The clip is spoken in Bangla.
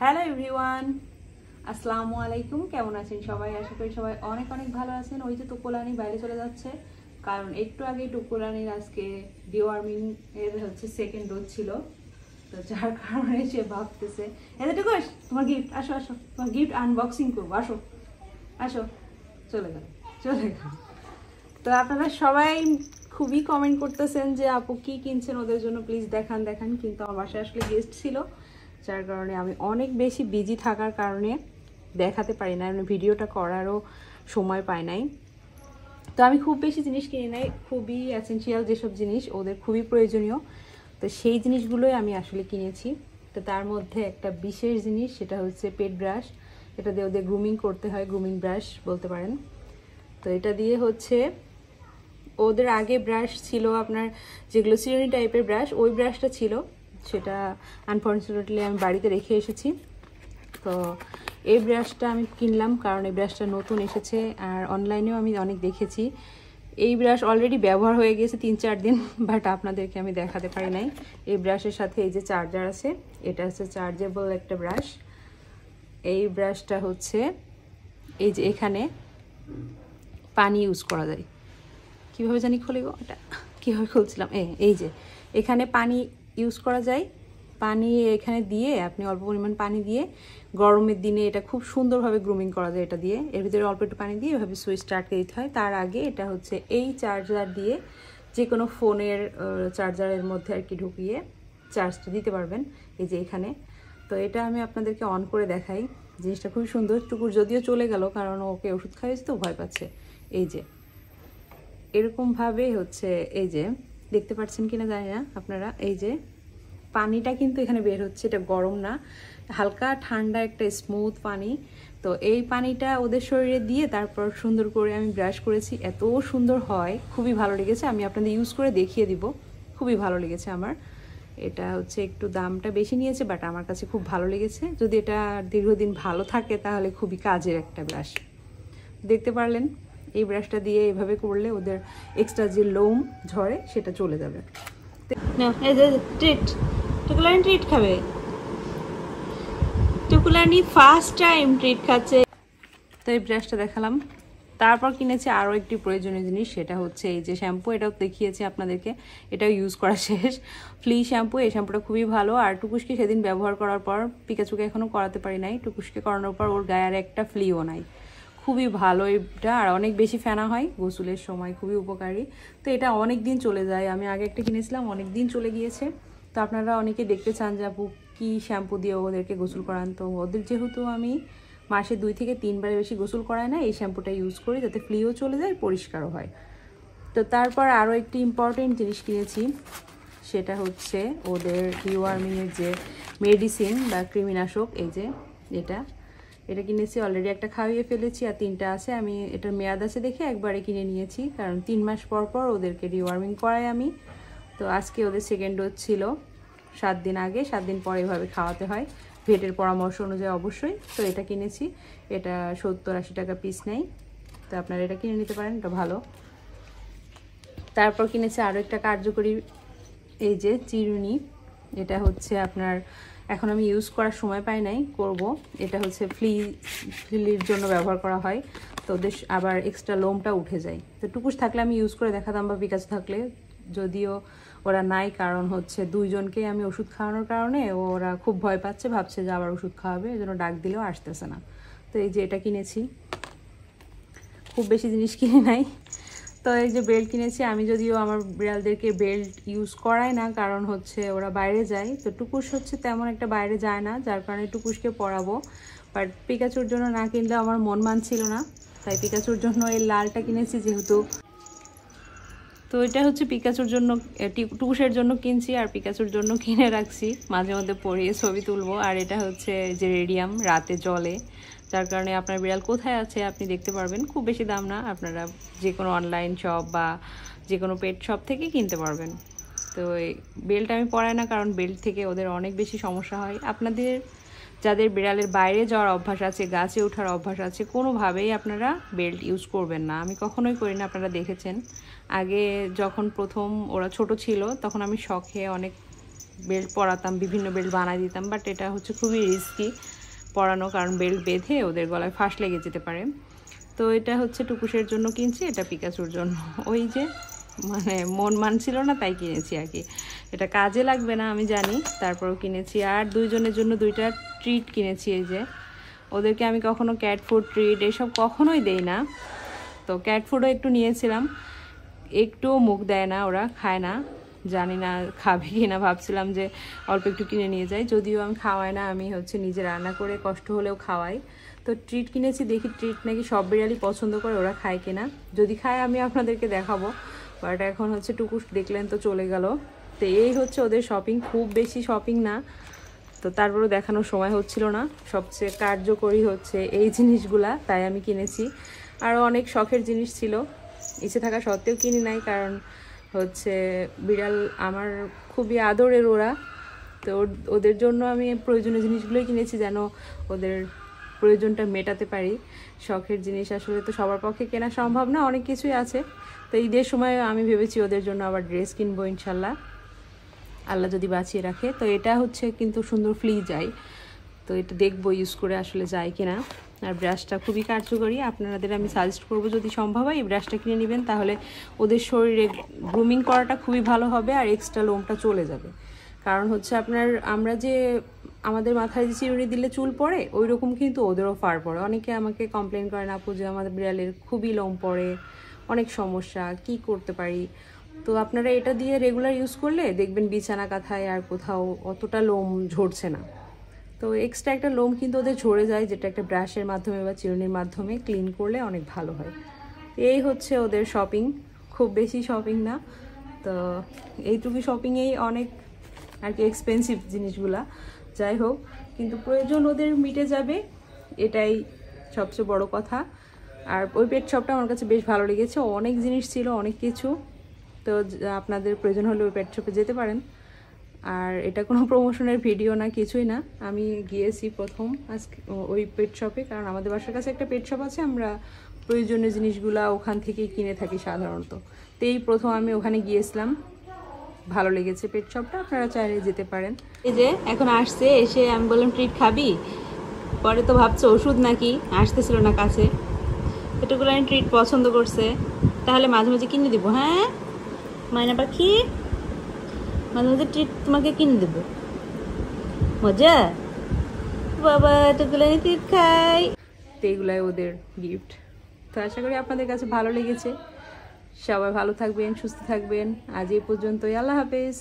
হ্যালো এভরিওয়ান, আসসালামু আলাইকুম। কেমন আছেন সবাই? আশা করি সবাই অনেক অনেক ভালো আছেন। ওই যে টুকুলানি বাইরে চলে যাচ্ছে, কারণ একটু আগে টুকুলানির আজকে ডিওয়ার্মিং এর সেকেন্ড ডোজ ছিল, তো যার কারণে সে ভাবতেছে এতটুকু তোমার গিফট, আসো আসো তোমার গিফট আনবক্সিং করবো, আসো আসো। চলে গেল চলে গেল। তো আপনারা সবাই খুবই কমেন্ট করতেছেন যে আপু কি কিনছেন ওদের জন্য, প্লিজ দেখান দেখান। কিন্তু আমার বাসায় আসলে গেস্ট ছিল, যার কারণে আমি অনেক বেশি বিজি থাকার কারণে দেখাতে পারি না, আমি ভিডিওটা করারও সময় পাই নাই। তো আমি খুব বেশি জিনিস কিনি নাই, খুবই এসেনশিয়াল যেসব জিনিস ওদের খুবই প্রয়োজনীয়, তো সেই জিনিসগুলোই আমি আসলে কিনেছি। তো তার মধ্যে একটা বিশেষ জিনিস, সেটা হচ্ছে পেট ব্রাশ। এটা দিয়ে ওদের গ্রুমিং করতে হয়, গ্রুমিং ব্রাশ বলতে পারেন। তো এটা দিয়ে ওদের আগে ব্রাশ ছিল আপনার যেগুলো সিরনি টাইপের ব্রাশ, ওই ব্রাশটা ছিল, সেটা আনফর্চুনেটলি আমি বাড়িতে রেখে এসেছি। তো এই ব্রাশটা আমি কিনলাম কারণ এই ব্রাশটা নতুন এসেছে, আর অনলাইনেও আমি অনেক দেখেছি। এই ব্রাশ অলরেডি ব্যবহার হয়ে গেছে 3-4 দিন, বাট আপনাদেরকে আমি দেখাতে পারি নাই। এই ব্রাশের সাথে এই যে চার্জার আছে, এটা হচ্ছে চার্জেবল একটা ব্রাশ। এই ব্রাশটা এই যে এখানে পানি ইউজ করা যায়, কীভাবে জানি খুলে গো, এটা কীভাবে খুলছিলাম, এই যে এখানে পানি ইউজ করা যায়। পানি এখানে দিয়ে আপনি অল্প পরিমাণ পানি দিয়ে গরমের দিনে এটা খুব সুন্দরভাবে গ্রুমিং করা যায়। এটা দিয়ে এর ভিতরে অল্প একটু পানি দিয়ে এভাবে সুইচটা আটকে দিতে হয়। তার আগে এটা এই চার্জার দিয়ে যে কোনো ফোনের চার্জারের মধ্যে আর কি ঢুকিয়ে চার্জটা দিতে পারবেন, এই যে এখানে। তো এটা আমি আপনাদেরকে অন করে দেখাই, জিনিসটা খুবই সুন্দর। টুকুর যদিও চলে গেল কারণ ওকে ওষুধ খাইয়েছে তো ভয় পাচ্ছে। এই যে এরকমভাবে এই যে দেখতে পাচ্ছেন কিনা জানি না আপনারা, এই যে পানিটা কিন্তু এখানে বের হচ্ছে, এটা গরম না, হালকা ঠান্ডা একটা স্মুথ পানি। তো এই পানিটা ওদের শরীরে দিয়ে তারপর সুন্দর করে আমি ব্রাশ করেছি, এত সুন্দর হয়, খুবই ভালো লেগেছে। আমি আপনাদের ইউজ করে দেখিয়ে দিব, খুবই ভালো লেগেছে আমার। এটা একটু দামটা বেশি নিয়েছে, বাট আমার কাছে খুব ভালো লেগেছে। যদি এটা দীর্ঘদিন ভালো থাকে তাহলে খুবই কাজের একটা ব্রাশ। দেখতে পারলেন এই ব্রাশটা দিয়ে এভাবে করলে ওদের এক্সট্রা যে লোম ঝরে সেটা চলে যাবে। এই যে ট্রিট, টুকুলানি ট্রিট খাবে, টুকুলানি ফার্স্ট টাইম ট্রিট খাচ্ছে। তো এই ব্রাশটা দেখালাম। তারপর কিনেছি আরও একটি প্রয়োজনীয় জিনিস, সেটা এই যে শ্যাম্পু। এটাও দেখিয়েছি আপনাদেরকে, এটাও ইউজ করা শেষ। ফ্লি শ্যাম্পু, এই শ্যাম্পুটা খুবই ভালো। আর টুকুসকে সেদিন ব্যবহার করার পর, পিকাচুকে এখনও করাতে পারি নাই, টুকুসকে করানোর পর ওর গায়ে আর একটা ফ্লিও নাই। খুবই ভালো এটা, আর অনেক বেশি ফেনা হয় গোসলের সময়, খুবই উপকারী। তো এটা অনেক দিন চলে যায়, আমি আগে একটা কিনেছিলাম, অনেক দিন চলে গিয়েছে। তো আপনারা অনেকে দেখতে চান যে আপু কী শ্যাম্পু দিয়ে ওদেরকে গোসল করান। তো ওদের যেহেতু আমি মাসে 2 থেকে 3 বারের বেশি গোসল করায় না, এই শ্যাম্পুটা ইউজ করি যাতে ফ্লিও চলে যায়, পরিষ্কারও হয়। তো তারপর আরও একটি ইম্পর্টেন্ট জিনিস কিনেছি, সেটা ওদের ডিওয়ার্মিংয়ের যে মেডিসিন বা কৃমিনাশক। এই যে এটা কিনেছি, অলরেডি একটা খাইয়ে ফেলেছি, আর 3টা আছে। আমি এটার মেয়াদ আছে দেখে একবারে কিনে নিয়েছি, কারণ 3 মাস পর পর ওদেরকে ডিওয়ার্মিং করাই আমি। তো আজকে ওদের সেকেন্ড ডোজ ছিল, 7 দিন আগে, 7 দিন পরে এভাবে খাওয়াতে হয় ভেটের পরামর্শ অনুযায়ী অবশ্যই। তো এটা কিনেছি, এটা 70-80 টাকা পিস নেই, তো আপনারা এটা কিনে নিতে পারেন, এটা ভালো। তারপর কিনেছি আরও একটা কার্যকরী, এই যে চিরুনি। এটা আপনার এখন আমি ইউজ করার সময় পাই নাই, করব। এটা ফ্লির জন্য ব্যবহার করা হয়, তো ওদের আবার এক্সট্রা লোমটা উঠে যায়। তো টুকুস থাকলে আমি ইউজ করে দেখাতাম, বা বিকাশ থাকলে, যদিও ওরা নাই, কারণ 2জনকেই আমি ওষুধ খাওয়ানোর কারণে ওরা খুব ভয় পাচ্ছে, ভাবছে যে আবার ওষুধ খাওয়াবে, এই জন্য ডাক দিলেও আসতেছে না। তো এই যে এটা কিনেছি, খুব বেশি জিনিস কিনে নাই। তো এই যে বেল্ট কিনেছি, আমি যদিও আমার বিড়ালদেরকে বেল্ট ইউজ করাই না, কারণ ওরা বাইরে যায়। তো টুকুস তেমন একটা বাইরে যায় না, যার কারণে টুকুসকে পরাবো। বাট পিকাচুর জন্য না কিনলে আমার মন মানছিল না, তাই পিকাচুর জন্য এই লালটা কিনেছি যেহেতু। তো এটা পিকাচুর জন্য, টুকুসের জন্য কিনছি, আর পিকাচুর জন্য কিনে রাখছি, মাঝে মধ্যে পরিয়ে ছবি তুলবো। আর এটা যে রেডিয়াম, রাতে জ্বলে, যার কারণে আপনার বিড়াল কোথায় আছে আপনি দেখতে পারবেন। খুব বেশি দাম না, আপনারা যে কোনো অনলাইন শপ বা যে কোনো পেট শপ থেকে কিনতে পারবেন। তো এই বেল্ট আমি পরাই না, কারণ বেল্ট থেকে ওদের অনেক বেশি সমস্যা হয়। আপনাদের যাদের বিড়ালের বাইরে যাওয়ার অভ্যাস আছে, গাছে ওঠার অভ্যাস আছে, কোনোভাবেই আপনারা বেল্ট ইউজ করবেন না। আমি কখনোই করি না, আপনারা দেখেছেন। আগে যখন প্রথম ওরা ছোট ছিল, তখন আমি শখে অনেক বেল্ট পরাতাম, বিভিন্ন বেল্ট বানিয়ে দিতাম, বাট এটা হচ্ছে খুবই রিস্কি পরানো, কারণ বেল্ট বেঁধে ওদের গলায় ফাঁস লেগে যেতে পারে। তো এটা হচ্ছে টুকুসের জন্য কিনছি, এটা পিকাচুর জন্য। ওই যে মানে মন মানছিল না তাই কিনেছি আর কি। এটা কাজে লাগবে না আমি জানি, তারপরেও কিনেছি। আর দুইজনের জন্য দুইটা ট্রিট কিনেছি। এই যে ওদেরকে আমি কখনো ক্যাট ফুড ট্রিট এসব কখনোই দেই না, তো ক্যাট ফুডও একটু নিয়েছিলাম, একটুও মুখ দেয় না, ওরা খায় না, জানি না খাবে কি না, ভাবছিলাম যে অল্প একটু কিনে নিয়ে যাই, যদিও আমি খাওয়াই না, আমি হচ্ছে নিজে রান্না করে কষ্ট হলেও খাওয়াই। তো ট্রিট কিনেছি, দেখি ট্রিট নাকি সব বিড়ালই পছন্দ করে, ওরা খায় কিনা, যদি খায় আমি আপনাদেরকে দেখাবো। বাট এখন হচ্ছে টুকুস দেখলেন তো চলে গেল। তো এই হচ্ছে ওদের শপিং, খুব বেশি শপিং না, তো তারপরেও দেখানোর সময় হচ্ছিল না। সবচেয়ে কার্যকরী হচ্ছে এই জিনিসগুলা, তাই আমি কিনেছি। আরও অনেক শখের জিনিস ছিল, ইচ্ছে থাকা সত্ত্বেও কিনি নাই, কারণ হচ্ছে বিড়াল আমার খুবই আদরের ওরা, তো ওদের জন্য আমি প্রয়োজনীয় জিনিসগুলোই কিনেছি, যেন ওদের প্রয়োজনটা মেটাতে পারি। শখের জিনিস আসলে তো সবার পক্ষে কেনা সম্ভব না, অনেক কিছুই আছে। তো ঈদের সময় আমি ভেবেছি ওদের জন্য আবার ড্রেস কিনবো ইনশাল্লাহ, আল্লাহ যদি বাঁচিয়ে রাখে। তো এটা হচ্ছে কিন্তু সুন্দর ফ্লি যায়, তো এটা দেখবো ইউজ করে আসলে যায় কিনা। আর ব্রাশটা খুবই কার্যকরী, আপনাদের আমি সাজেস্ট করবো যদি সম্ভব হয় এই ব্রাশটা কিনে নেবেন, তাহলে ওদের শরীরে গ্রুমিং করাটা খুবই ভালো হবে, আর এক্সট্রা লোমটা চলে যাবে। কারণ হচ্ছে আমরা যে আমাদের মাথায় যে চিরুনি দিলে চুল পড়ে, ওই রকম কিন্তু ওদেরও ফার পড়ে। অনেকে আমাকে কমপ্লেন করেন, আপু যে আমাদের বিড়ালের খুবই লোম পড়ে, অনেক সমস্যা, কি করতে পারি? তো আপনারা এটা দিয়ে রেগুলার ইউজ করলে দেখবেন বিছানা কাঁথায় আর কোথাও অতটা লোম ঝরছে না। তো এক্সট্রা একটা লোম কিন্তু ওদের ঝরে যায়, যেটা একটা ব্রাশের মাধ্যমে বা চিরুনির মাধ্যমে ক্লিন করলে অনেক ভালো হয়। এই হচ্ছে ওদের শপিং, খুব বেশি শপিং না, তো এইটুকু শপিংয়েই অনেক আর কি এক্সপেন্সিভ জিনিসগুলা। যাই হোক, কিন্তু প্রয়োজন ওদের মিটে যাবে, এটাই সবচেয়ে বড় কথা। আর ওই পেট শপটা আমার কাছে বেশ ভালো লেগেছে, অনেক জিনিস ছিল, অনেক কিছু। তো আপনাদের প্রয়োজন হলে ওই পেট শপে যেতে পারেন। আর এটা কোনো প্রমোশনের ভিডিও না, কিছুই না, আমি গিয়েছি প্রথম আজকে ওই পেট শপে, কারণ আমাদের বাসার কাছে একটা পেট শপ আছে, আমরা প্রয়োজনীয় জিনিসগুলা ওখান থেকেই কিনে থাকি সাধারণত। তো এই প্রথম আমি ওখানে গিয়েছিলাম, ভালো লেগেছে পেট শপটা, আপনারা চাইলে যেতে পারেন। এই যে এখন আসছে, এসে আমি বললাম ট্রিট খাবি, পরে তো ভাবছো ওষুধ নাকি, আসতেছিল না কাছে, এটুকুলো আমি ট্রিট পছন্দ করছে, তাহলে মাঝে মাঝে কিনে দিব। হ্যাঁ মাইনা পাখি, মাঝে মাঝে ট্রিট তোমাকে কিনে দেবো, মজা বাবা, এতগুলো ট্রিট খাই। তো এগুলাই ওদের গিফট। তো আশা করি আপনাদের কাছে ভালো লেগেছে। সবাই ভালো থাকবেন, সুস্থ থাকবেন। আজ এই পর্যন্তই, আল্লাহ হাফেজ।